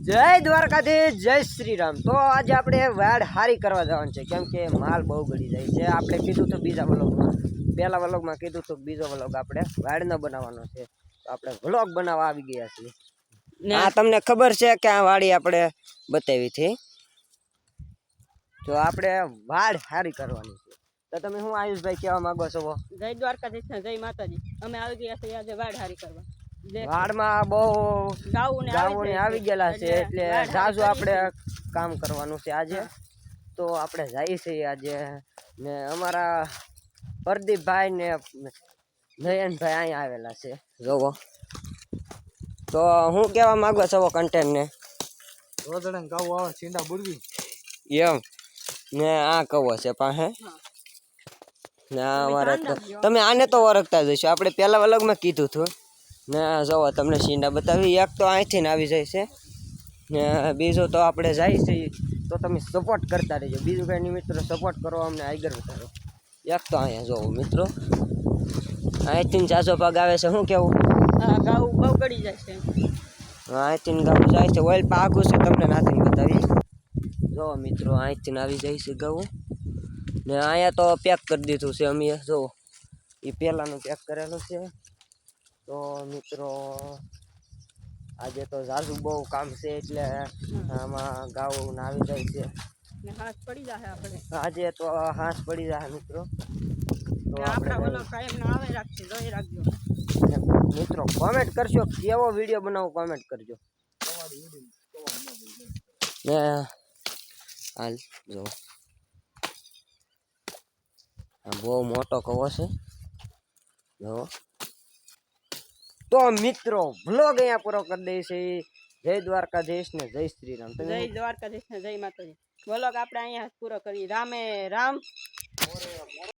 જય દ્વારકાધીશ, જય શ્રી રામ। તો આજે આપણે વાડ હારી કરવા જવાનું છે, કેમ કે માલ બહુ ગળી જાય છે। આપણે કીધું તો બીજા વ્લોગમાં, પહેલા વ્લોગમાં કીધું તો બીજો વ્લોગ આપણે વાડનો બનાવવાનો છે, તો આપણે વ્લોગ બનાવવા આવી ગયા છીએ। આ તમને ખબર છે કે આ વાડી આપણે બતાવી હતી, તો આપણે વાડ હારી કરવાની છે। તો તમે હું આયુષભાઈ કહેવા માંગો છો? જય દ્વારકાધીશ, જય માતાજી। અમે આવી ગયા છીએ આજે વાડ હારી કરવા। વાડમાં બહુ ગાઉને આવી ગયેલા છે, એટલે જાજુ આપણે કામ કરવાનું છે આજે। તો આપણે જઈએ છીએ આજે, ને અમારા પ્રદીપભાઈ ને નયનભાઈ અહીંયા આવેલા છે, જોવો। તો હું કહેવા માંગો છો કન્ટેન્ટ ને? રોદડા ગાવ આવે છીંડા બુરવી એમ ને આ કવો છે પાસે ને અમારે તમે આને તો ઓળખતા જઈશો, આપણે પહેલા વ્લોગમાં કીધું હતું ને। જોવો તમને સીંડા બતાવી, એક તો અહીંથી આવી જાય છે ને બીજું તો આપણે જાય છે, તો તમે સપોર્ટ કરતા રહેજો। બીજું કંઈ નહીં મિત્રો, સપોર્ટ કરો અમને આગળ વધારો। એક તો અહીંયા જોવો મિત્રો, અહીંથી ચારસો પગ આવે છે, શું કેવું? ગાઉ બહુ ગળી જાય છે। અહીંથી ગાઉ જાય છે, ઓઇલ પાકું છે, તમને નાખીને બતાવી। જો મિત્રો અહીંથી આવી જાય છે ઘઉં ને અહીંયા તો પેક કરી દીધું છે અમે, જો એ પહેલાંનું પેક કરેલું છે। તો મિત્રો આજે તો ઝાઝુ બહુ કામ છે, એટલે આમાં ઘઉં આવી જાય છે ને હાથ પડી જાય આપણે આજે, તો હાથ પડી જાય મિત્રો। તો આપણા ઓલો કાયમ ના આવે રાખશે, જોઈ રાખજો મિત્રો। કોમેન્ટ કરજો કેવો વિડીયો બનાવો, કોમેન્ટ કરજો ને હાલ જો બહુ મોટો કવો છે જો। તો મિત્રો વ્લોગ અહીંયા પૂરો કરી દઈશ। જય દ્વારકાધીશ ને જય શ્રી રામ। જય દ્વારકાધીશ ને જય માતાજી। વ્લોગ આપણે અહીંયા પૂરો કરી। રામે રામ।